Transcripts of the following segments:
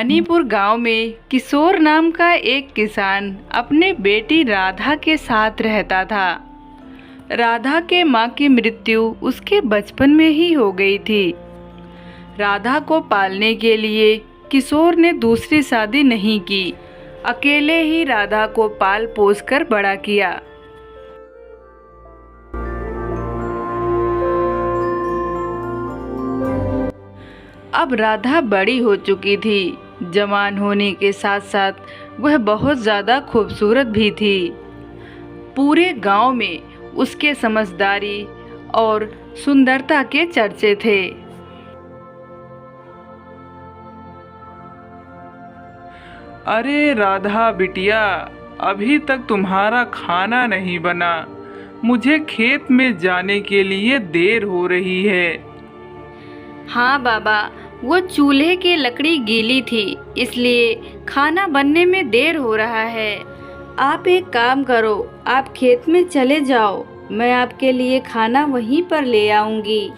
भवानीपुर गांव में किशोर नाम का एक किसान अपने बेटी राधा के साथ रहता था। राधा के मां की मृत्यु उसके बचपन में ही हो गई थी। राधा को पालने के लिए किशोर ने दूसरी शादी नहीं की, अकेले ही राधा को पाल पोस कर बड़ा किया। अब राधा बड़ी हो चुकी थी। जवान होने के साथ साथ वह बहुत ज़्यादा खूबसूरत भी थी। पूरे गांव में उसके समझदारी और सुंदरता के चर्चे थे। अरे राधा बिटिया, अभी तक तुम्हारा खाना नहीं बना। मुझे खेत में जाने के लिए देर हो रही है। हाँ बाबा, वो चूल्हे की लकड़ी गीली थी, इसलिए खाना बनने में देर हो रहा है। आप एक काम करो, आप खेत में चले जाओ, मैं आपके लिए खाना वहीं पर ले आऊंगी।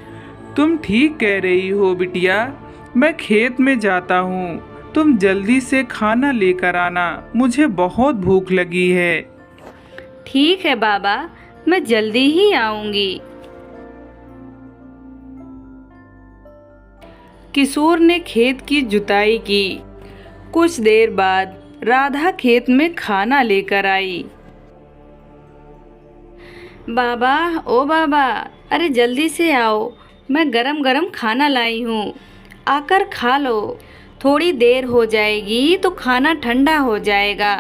तुम ठीक कह रही हो बिटिया, मैं खेत में जाता हूँ। तुम जल्दी से खाना लेकर आना, मुझे बहुत भूख लगी है। ठीक है बाबा, मैं जल्दी ही आऊंगी। किशोर ने खेत की जुताई की। कुछ देर बाद राधा खेत में खाना लेकर आई। बाबा, ओ बाबा, अरे जल्दी से आओ, मैं गरम गरम खाना लाई हूँ, आकर खा लो। थोड़ी देर हो जाएगी तो खाना ठंडा हो जाएगा,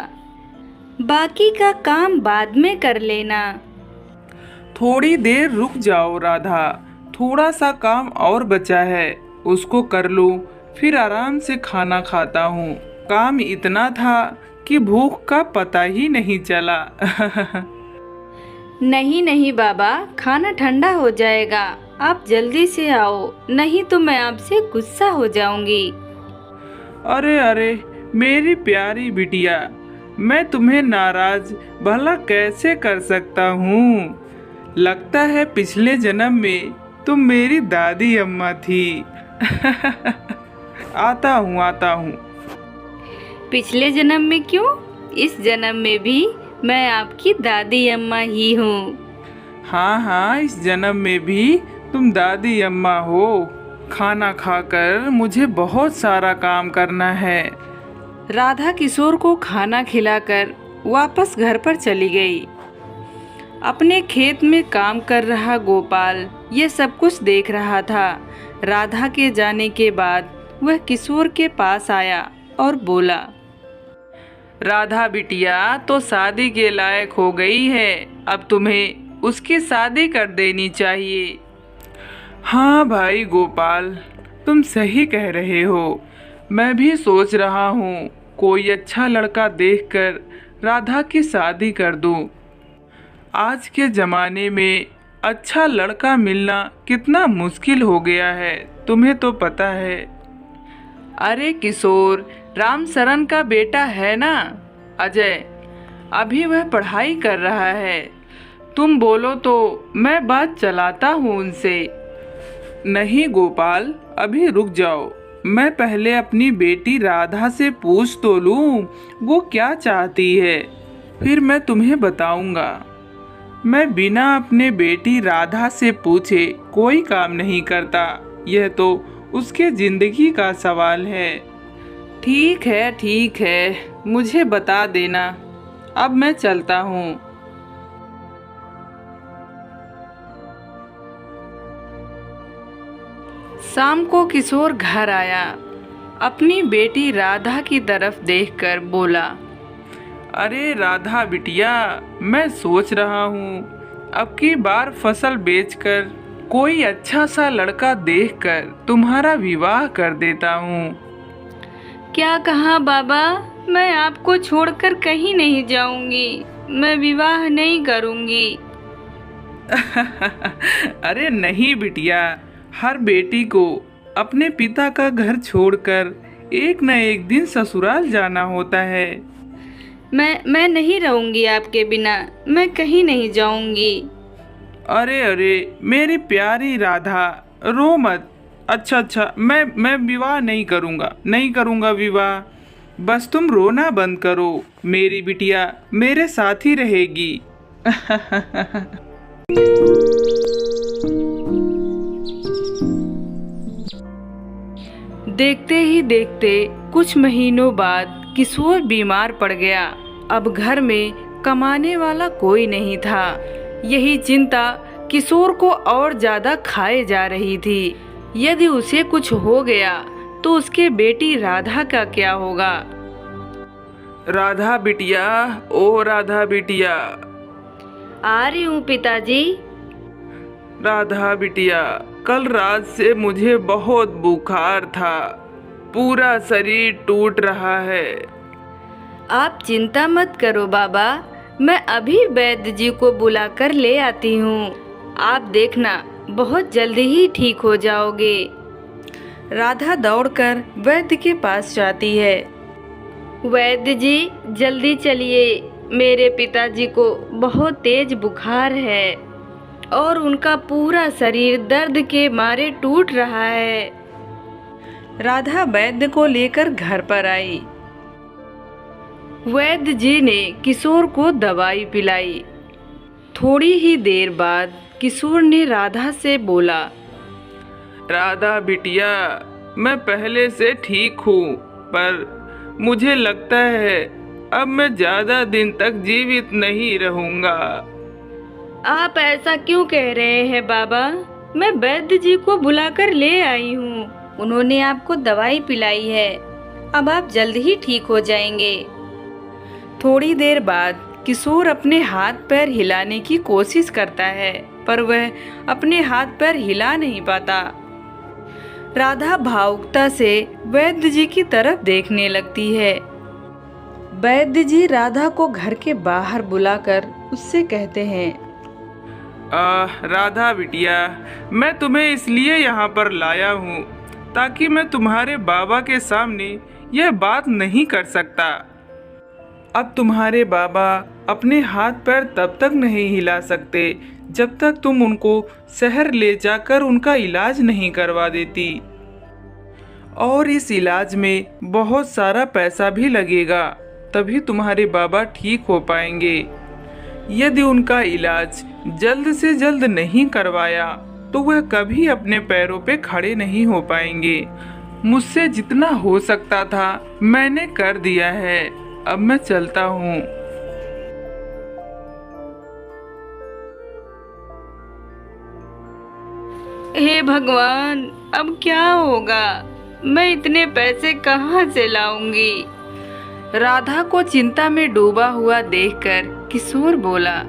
बाकी का काम बाद में कर लेना। थोड़ी देर रुक जाओ राधा, थोड़ा सा काम और बचा है, उसको कर लूँ, फिर आराम से खाना खाता हूँ। काम इतना था कि भूख का पता ही नहीं चला। नहीं नहीं बाबा, खाना ठंडा हो जाएगा, आप जल्दी से आओ, नहीं तो मैं आपसे गुस्सा हो जाऊंगी। अरे अरे मेरी प्यारी बिटिया, मैं तुम्हें नाराज भला कैसे कर सकता हूँ। लगता है पिछले जन्म में तुम मेरी दादी अम्मा थी। आता हूँ। पिछले जन्म में क्यों, इस जन्म में भी मैं आपकी दादी अम्मा ही हूँ। हाँ, इस जन्म में भी तुम दादी अम्मा हो। खाना खाकर मुझे बहुत सारा काम करना है। राधा किशोर को खाना खिलाकर वापस घर पर चली गई। अपने खेत में काम कर रहा गोपाल ये सब कुछ देख रहा था। राधा के जाने के बाद वह किशोर के पास आया और बोला, राधा बिटिया तो शादी के लायक हो गई है, अब तुम्हें उसकी शादी कर देनी चाहिए। हाँ भाई गोपाल, तुम सही कह रहे हो। मैं भी सोच रहा हूँ कोई अच्छा लड़का देखकर राधा की शादी कर दूँ। आज के ज़माने में अच्छा लड़का मिलना कितना मुश्किल हो गया है, तुम्हें तो पता है। अरे किशोर, राम शरण का बेटा है ना, अजय, अभी वह पढ़ाई कर रहा है। तुम बोलो तो मैं बात चलाता हूँ उनसे। नहीं गोपाल, अभी रुक जाओ, मैं पहले अपनी बेटी राधा से पूछ तो लूँ वो क्या चाहती है, फिर मैं तुम्हें बताऊँगा। मैं बिना अपने बेटी राधा से पूछे कोई काम नहीं करता, यह तो उसके जिंदगी का सवाल है। ठीक है, मुझे बता देना, अब मैं चलता हूँ। शाम को किशोर घर आया। अपनी बेटी राधा की तरफ देखकर बोला, अरे राधा बिटिया, मैं सोच रहा हूँ अब की बार फसल बेचकर कोई अच्छा सा लड़का देखकर तुम्हारा विवाह कर देता हूँ। क्या कहा बाबा, मैं आपको छोड़कर कहीं नहीं जाऊंगी, मैं विवाह नहीं करूंगी। अरे नहीं बिटिया, हर बेटी को अपने पिता का घर छोड़कर एक न एक दिन ससुराल जाना होता है। मैं नहीं रहूंगी आपके बिना, मैं कहीं नहीं जाऊंगी। अरे अरे मेरी प्यारी राधा, रो मत, अच्छा, मैं विवाह नहीं करूँगा विवाह। बस तुम रोना बंद करो, मेरी बिटिया मेरे साथ ही रहेगी। देखते ही देखते कुछ महीनों बाद किशोर बीमार पड़ गया। अब घर में कमाने वाला कोई नहीं था। यही चिंता किशोर को और ज्यादा खाए जा रही थी। यदि उसे कुछ हो गया तो उसके बेटी राधा का क्या होगा। राधा बिटिया, ओ राधा बिटिया। आ रही हूँ पिताजी। राधा बिटिया, कल रात से मुझे बहुत बुखार था, पूरा शरीर टूट रहा है। आप चिंता मत करो बाबा, मैं अभी वैद्य जी को बुलाकर ले आती हूँ। आप देखना बहुत जल्दी ही ठीक हो जाओगे। राधा दौड़कर वैद्य के पास जाती है। वैद्य जी जल्दी चलिए, मेरे पिताजी को बहुत तेज बुखार है और उनका पूरा शरीर दर्द के मारे टूट रहा है। राधा वैद्य को लेकर घर पर आई। वैद्य जी ने किशोर को दवाई पिलाई। थोड़ी ही देर बाद किशोर ने राधा से बोला, राधा बिटिया, मैं पहले से ठीक हूँ, पर मुझे लगता है अब मैं ज्यादा दिन तक जीवित नहीं रहूँगा। आप ऐसा क्यों कह रहे हैं बाबा? मैं वैद्य जी को बुलाकर ले आई हूँ। उन्होंने आपको दवाई पिलाई है। अब आप जल्द ही ठीक हो जाएंगे। थोड़ी देर बाद किशोर अपने हाथ पैर हिलाने की कोशिश करता है, पर वह अपने हाथ पैर हिला नहीं पाता। राधा भावुकता से वैद्य जी की तरफ देखने लगती है। वैद्य जी राधा को घर के बाहर बुलाकर उससे कहते हैं, राधा बिटिया, मैं तुम्हें इसलिए यहाँ पर लाया हूँ ताकि मैं तुम्हारे बाबा के सामने यह बात नहीं कर सकता। अब तुम्हारे बाबा अपने हाथ पैर तब तक नहीं हिला सकते जब तक तुम उनको शहर ले जाकर उनका इलाज नहीं करवा देती, और इस इलाज में बहुत सारा पैसा भी लगेगा, तभी तुम्हारे बाबा ठीक हो पाएंगे। यदि उनका इलाज जल्द से जल्द नहीं करवाया तो वह कभी अपने पैरों पे खड़े नहीं हो पाएंगे। मुझसे जितना हो सकता था मैंने कर दिया है, अब मैं चलता हूँ। हे भगवान, अब क्या होगा? मैं इतने पैसे कहाँ से लाऊंगी? राधा को चिंता में डूबा हुआ देखकर किशोर बोला,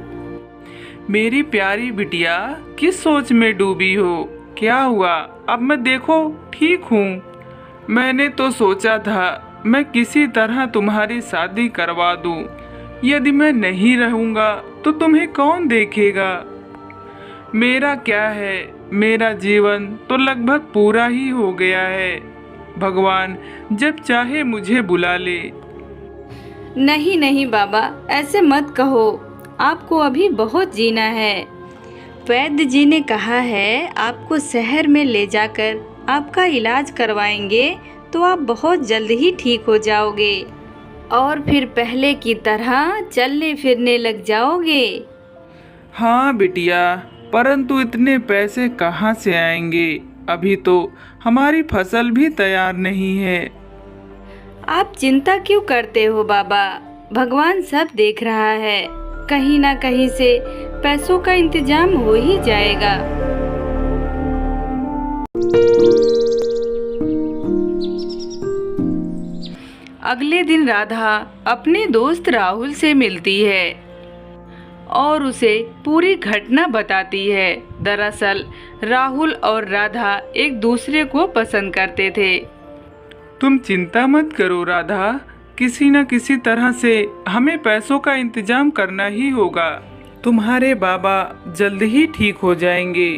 मेरी प्यारी बिटिया, किस सोच में डूबी हो? क्या हुआ? अब मैं देखो ठीक हूँ। मैंने तो सोचा था मैं किसी तरह तुम्हारी शादी करवा दूँ। यदि मैं नहीं रहूँगा तो तुम्हें कौन देखेगा? मेरा क्या है, मेरा जीवन तो लगभग पूरा ही हो गया है। भगवान जब चाहे मुझे बुला ले। नहीं नहीं बाबा, ऐसे मत कहो। आपको अभी बहुत जीना है। वैद्य जी ने कहा है आपको शहर में ले जाकर आपका इलाज करवाएंगे तो आप बहुत जल्द ही ठीक हो जाओगे और फिर पहले की तरह चलने फिरने लग जाओगे। हाँ बिटिया, परंतु इतने पैसे कहाँ से आएंगे? अभी तो हमारी फसल भी तैयार नहीं है। आप चिंता क्यों करते हो बाबा? भगवान सब देख रहा है। कहीं ना कहीं से पैसों का इंतजाम हो ही जाएगा। अगले दिन राधा अपने दोस्त राहुल से मिलती है और उसे पूरी घटना बताती है। दरअसल राहुल और राधा एक दूसरे को पसंद करते थे। तुम चिंता मत करो राधा, किसी न किसी तरह से हमें पैसों का इंतजाम करना ही होगा। तुम्हारे बाबा जल्द ही ठीक हो जाएंगे।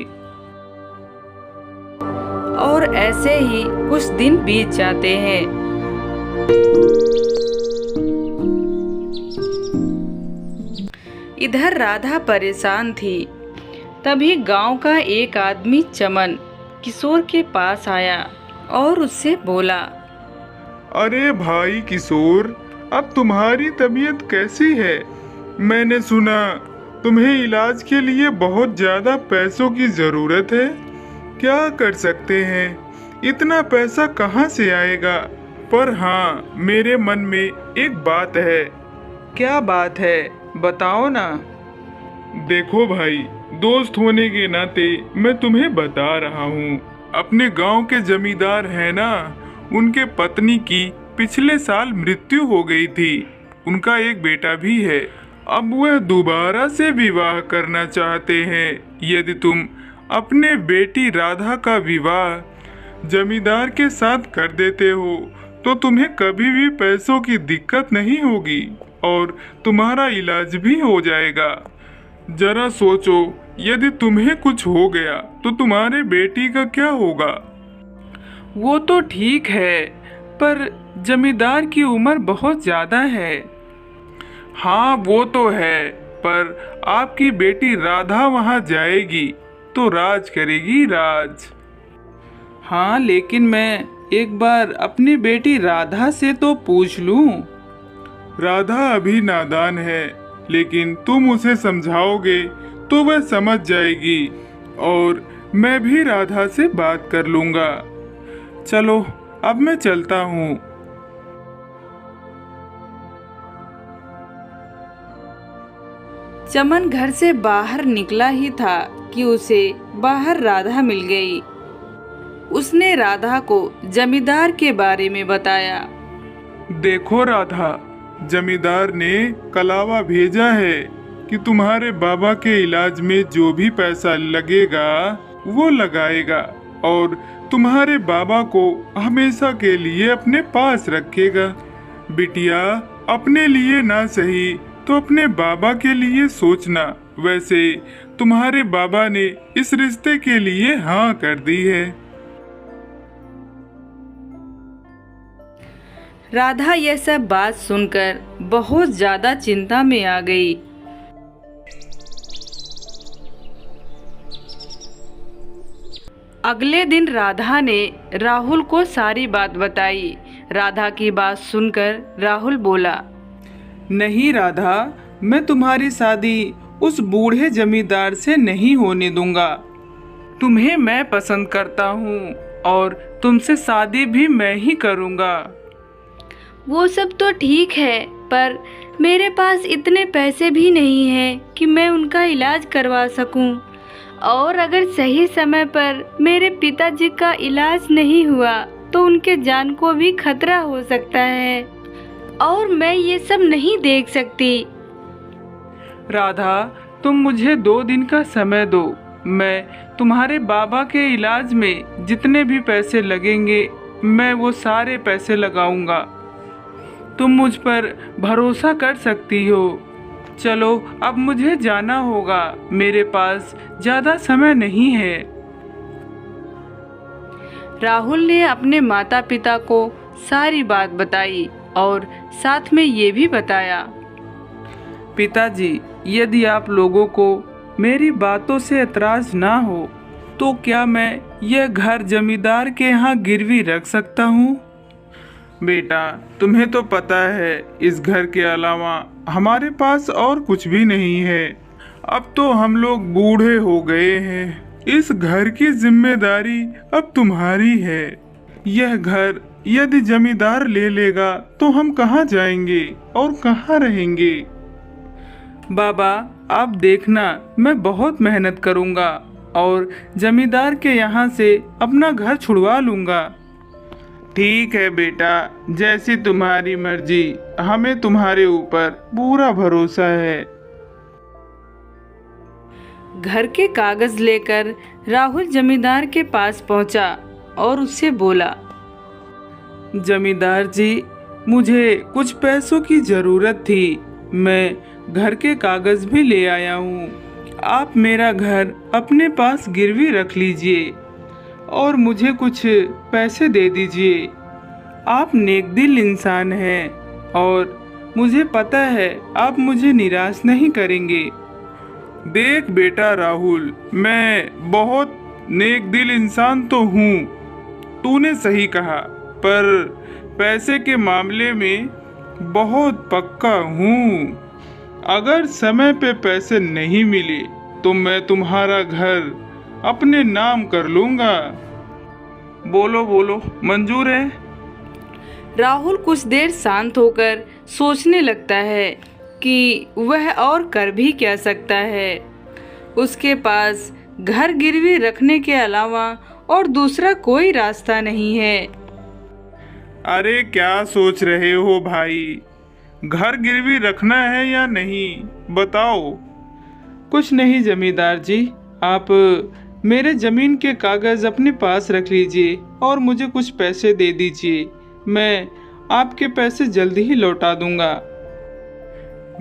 और ऐसे ही कुछ दिन बीत जाते हैं। इधर राधा परेशान थी। तभी गांव का एक आदमी चमन किशोर के पास आया और उससे बोला, अरे भाई किशोर, अब तुम्हारी तबीयत कैसी है? मैंने सुना तुम्हें इलाज के लिए बहुत ज़्यादा पैसों की ज़रूरत है। क्या कर सकते हैं? इतना पैसा कहाँ से आएगा? पर हाँ, मेरे मन में एक बात है। क्या बात है, बताओ ना। देखो भाई, दोस्त होने के नाते मैं तुम्हें बता रहा हूँ। अपने गांव के जमींदार हैं ना, उनके पत्नी की पिछले साल मृत्यु हो गई थी। उनका एक बेटा भी है। अब वह दोबारा से विवाह करना चाहते हैं। यदि तुम अपने बेटी राधा का विवाह जमींदार के साथ कर देते हो तो तुम्हें कभी भी पैसों की दिक्कत नहीं होगी और तुम्हारा इलाज भी हो जाएगा। जरा सोचो, यदि तुम्हें कुछ हो गया तो तुम्हारे बेटी का क्या होगा? वो तो ठीक है, पर जमींदार की उम्र बहुत ज्यादा है। हाँ वो तो है, पर आपकी बेटी राधा वहाँ जाएगी तो राज करेगी, राज। हाँ, लेकिन मैं एक बार अपनी बेटी राधा से तो पूछ लूं। राधा अभी नादान है, लेकिन तुम उसे समझाओगे तो वह समझ जाएगी और मैं भी राधा से बात कर लूंगा। चलो, अब मैं चलता हूँ। चमन घर से बाहर निकला ही था कि उसे बाहर राधा मिल गई। उसने राधा को जमींदार के बारे में बताया। देखो राधा, जमींदार ने कलावा भेजा है कि तुम्हारे बाबा के इलाज में जो भी पैसा लगेगा वो लगाएगा और तुम्हारे बाबा को हमेशा के लिए अपने पास रखेगा। बिटिया, अपने लिए ना सही तो अपने बाबा के लिए सोचना। वैसे तुम्हारे बाबा ने इस रिश्ते के लिए हाँ कर दी है। राधा यह सब बात सुनकर बहुत ज्यादा चिंता में आ गई। अगले दिन राधा ने राहुल को सारी बात बताई। राधा की बात सुनकर राहुल बोला, नहीं राधा, मैं तुम्हारी शादी उस बूढ़े जमींदार से नहीं होने दूंगा। तुम्हें मैं पसंद करता हूँ और तुमसे शादी भी मैं ही करूँगा। वो सब तो ठीक है, पर मेरे पास इतने पैसे भी नहीं हैं कि मैं उनका इलाज करवा सकूं। और अगर सही समय पर मेरे पिताजी का इलाज नहीं हुआ तो उनके जान को भी खतरा हो सकता है और मैं ये सब नहीं देख सकती। राधा, तुम मुझे 2 दिन का समय दो। मैं तुम्हारे बाबा के इलाज में जितने भी पैसे लगेंगे मैं वो सारे पैसे लगाऊंगा। तुम मुझ पर भरोसा कर सकती हो। चलो, अब मुझे जाना होगा, मेरे पास ज़्यादा समय नहीं है। राहुल ने अपने माता पिता को सारी बात बताई और साथ में ये भी बताया, पिताजी, यदि आप लोगों को मेरी बातों से एतराज ना हो तो क्या मैं यह घर जमींदार के यहाँ गिरवी रख सकता हूँ? बेटा, तुम्हें तो पता है इस घर के अलावा हमारे पास और कुछ भी नहीं है। अब तो हम लोग बूढ़े हो गए हैं। इस घर की जिम्मेदारी अब तुम्हारी है। यह घर यदि जमींदार ले लेगा तो हम कहाँ जाएंगे और कहाँ रहेंगे? बाबा, आप देखना, मैं बहुत मेहनत करूँगा और जमींदार के यहाँ से अपना घर छुड़वा लूँगा। ठीक है बेटा, जैसी तुम्हारी मर्जी। हमें तुम्हारे ऊपर पूरा भरोसा है। घर के कागज लेकर राहुल जमींदार के पास पहुंचा और उससे बोला, जमींदार जी, मुझे कुछ पैसों की ज़रूरत थी। मैं घर के कागज भी ले आया हूँ। आप मेरा घर अपने पास गिरवी रख लीजिए और मुझे कुछ पैसे दे दीजिए। आप नेकदिल इंसान हैं और मुझे पता है आप मुझे निराश नहीं करेंगे। देख बेटा राहुल, मैं बहुत नेक दिल इंसान तो हूँ, तूने सही कहा, पर पैसे के मामले में बहुत पक्का हूँ। अगर समय पे पैसे नहीं मिले तो मैं तुम्हारा घर अपने नाम कर लूँगा। बोलो बोलो, मंजूर है? राहुल कुछ देर शांत होकर सोचने लगता है कि वह और कर भी क्या सकता है। उसके पास घर गिरवी रखने के अलावा और दूसरा कोई रास्ता नहीं है। अरे क्या सोच रहे हो भाई, घर गिरवी रखना है या नहीं, बताओ। कुछ नहीं जमींदार जी, आप मेरे जमीन के कागज अपने पास रख लीजिए और मुझे कुछ पैसे दे दीजिए। मैं आपके पैसे जल्दी ही लौटा दूंगा।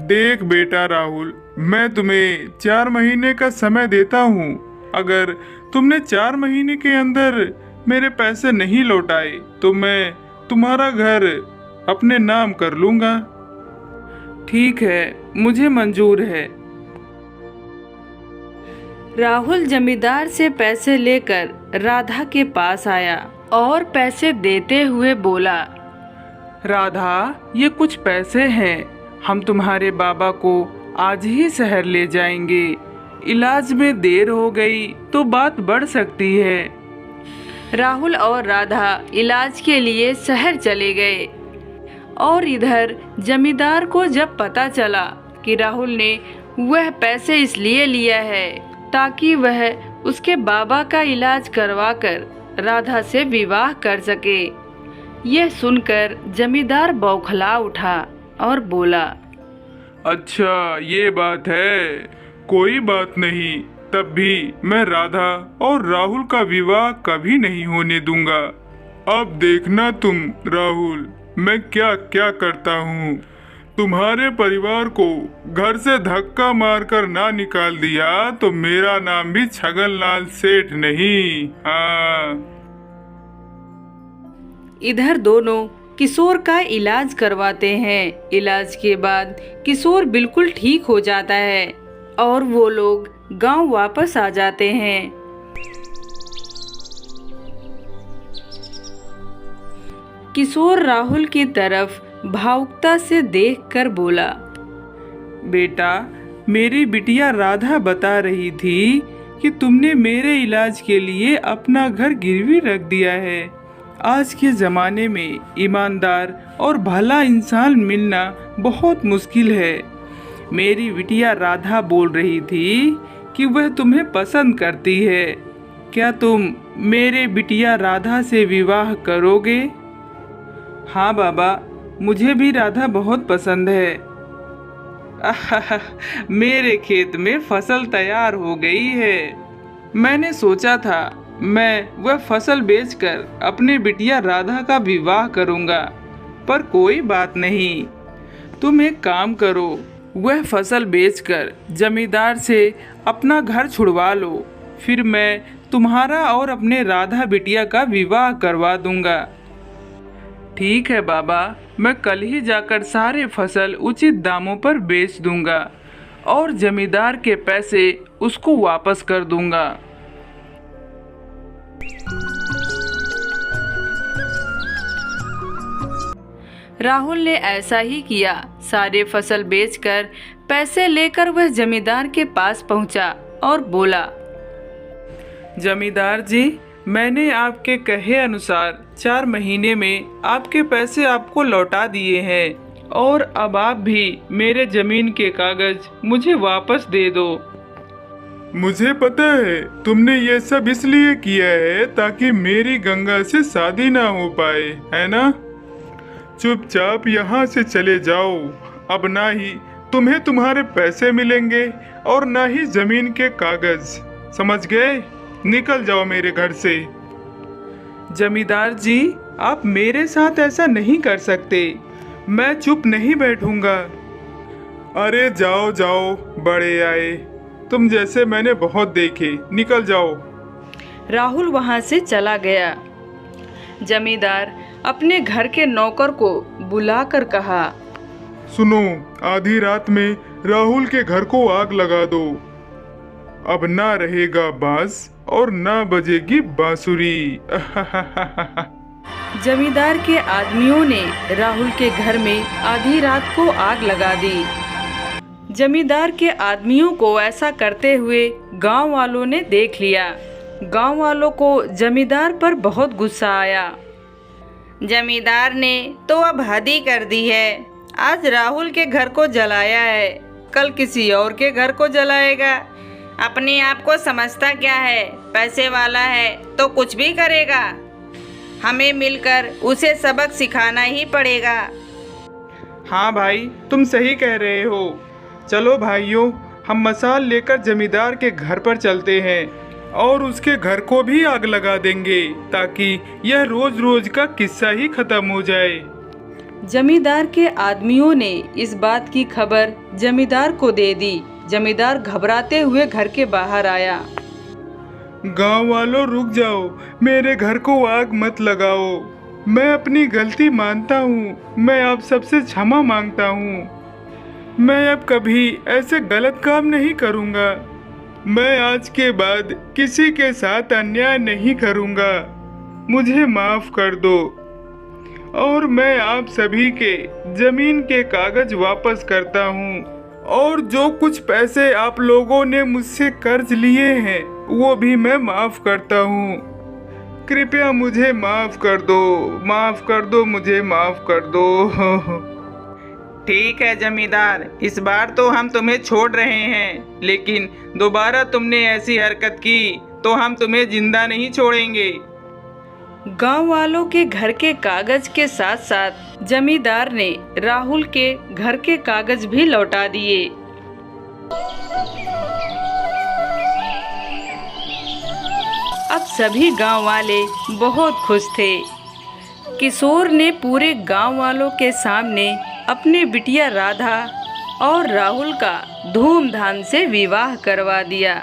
देख बेटा राहुल, मैं तुम्हें 4 महीने का समय देता हूँ। अगर तुमने 4 महीने के अंदर मेरे पैसे नहीं लौटाए तो मैं तुम्हारा घर अपने नाम कर लूँगा। ठीक है, मुझे मंजूर है। राहुल जमींदार से पैसे लेकर राधा के पास आया और पैसे देते हुए बोला, राधा, ये कुछ पैसे हैं, हम तुम्हारे बाबा को आज ही शहर ले जाएंगे। इलाज में देर हो गई तो बात बढ़ सकती है। राहुल और राधा इलाज के लिए शहर चले गए और इधर जमींदार को जब पता चला कि राहुल ने वह पैसे इसलिए लिया है ताकि वह उसके बाबा का इलाज करवाकर राधा से विवाह कर सके, यह सुनकर जमींदार बौखला उठा और बोला, अच्छा ये बात है, कोई बात नहीं, तब भी मैं राधा और राहुल का विवाह कभी नहीं होने दूंगा। अब देखना तुम राहुल, मैं क्या क्या करता हूँ। तुम्हारे परिवार को घर से धक्का मारकर ना निकाल दिया तो मेरा नाम भी छगनलाल सेठ नहीं। हाँ। इधर दोनों किशोर का इलाज करवाते हैं। इलाज के बाद किशोर बिल्कुल ठीक हो जाता है और वो लोग गांव वापस आ जाते हैं। किशोर राहुल की तरफ भावुकता से देखकर बोला, बेटा, मेरी बिटिया राधा बता रही थी कि तुमने मेरे इलाज के लिए अपना घर गिरवी रख दिया है। आज के ज़माने में ईमानदार और भला इंसान मिलना बहुत मुश्किल है। मेरी बिटिया राधा बोल रही थी कि वह तुम्हें पसंद करती है। क्या तुम मेरे बिटिया राधा से विवाह करोगे? हाँ बाबा, मुझे भी राधा बहुत पसंद है। मेरे खेत में फसल तैयार हो गई है। मैंने सोचा था मैं वह फसल बेचकर अपने बिटिया राधा का विवाह करूंगा, पर कोई बात नहीं। तुम एक काम करो, वह फसल बेचकर जमींदार से अपना घर छुड़वा लो, फिर मैं तुम्हारा और अपने राधा बिटिया का विवाह करवा दूंगा। ठीक है बाबा, मैं कल ही जाकर सारे फसल उचित दामों पर बेच दूंगा और जमींदार के पैसे उसको वापस कर दूंगा। राहुल ने ऐसा ही किया। सारे फसल बेचकर पैसे लेकर वह जमींदार के पास पहुंचा और बोला, जमींदार जी, मैंने आपके कहे अनुसार 4 महीने में आपके पैसे आपको लौटा दिए हैं और अब आप भी मेरे जमीन के कागज मुझे वापस दे दो। मुझे पता है तुमने ये सब इसलिए किया है ताकि मेरी गंगा से शादी ना हो पाए, है ना? चुपचाप यहाँ से चले जाओ। अब ना ही तुम्हें तुम्हारे पैसे मिलेंगे और ना ही जमीन के कागज, समझ गए? निकल जाओ मेरे घर से। जमींदार जी, आप मेरे साथ ऐसा नहीं कर सकते। मैं चुप नहीं बैठूंगा। अरे जाओ जाओ, बड़े आए, तुम जैसे मैंने बहुत देखे, निकल जाओ। राहुल वहां से चला गया। जमींदार अपने घर के नौकर को बुलाकर कहा, सुनो, आधी रात में राहुल के घर को आग लगा दो। अब ना रहेगा बास और ना बजेगी बांसुरी। जमींदार के आदमियों ने राहुल के घर में आधी रात को आग लगा दी। जमींदार के आदमियों को ऐसा करते हुए गांव वालों ने देख लिया। गांव वालों को जमींदार पर बहुत गुस्सा आया। जमींदार ने तो अब हद ही कर दी है। आज राहुल के घर को जलाया है, कल किसी और के घर को जलाएगा। अपने आप को समझता क्या है, पैसे वाला है तो कुछ भी करेगा। हमें मिलकर उसे सबक सिखाना ही पड़ेगा। हाँ भाई, तुम सही कह रहे हो। चलो भाइयों, हम मसाल लेकर जमींदार के घर पर चलते हैं और उसके घर को भी आग लगा देंगे ताकि यह रोज रोज का किस्सा ही खत्म हो जाए। जमींदार के आदमियों ने इस बात की खबर जमींदार को दे दी। जमींदार घबराते हुए घर के बाहर आया। गांव वालों रुक जाओ, मेरे घर को आग मत लगाओ। मैं अपनी गलती मानता हूँ, मैं आप सबसे क्षमा मांगता हूँ। मैं अब कभी ऐसे गलत काम नहीं करूँगा। मैं आज के बाद किसी के साथ अन्याय नहीं करूँगा। मुझे माफ कर दो और मैं आप सभी के जमीन के कागज वापस करता हूँ और जो कुछ पैसे आप लोगों ने मुझसे कर्ज लिए हैं वो भी मैं माफ करता हूँ। कृपया मुझे माफ कर दो, मुझे माफ कर दो। ठीक है जमींदार, इस बार तो हम तुम्हें छोड़ रहे हैं, लेकिन दोबारा तुमने ऐसी हरकत की तो हम तुम्हें जिंदा नहीं छोड़ेंगे। गांव वालों के घर के कागज के साथ साथ जमींदार ने राहुल के घर के कागज भी लौटा दिए। अब सभी गांव वाले बहुत खुश थे। किशोर ने पूरे गांव वालों के सामने अपनी बिटिया राधा और राहुल का धूमधाम से विवाह करवा दिया।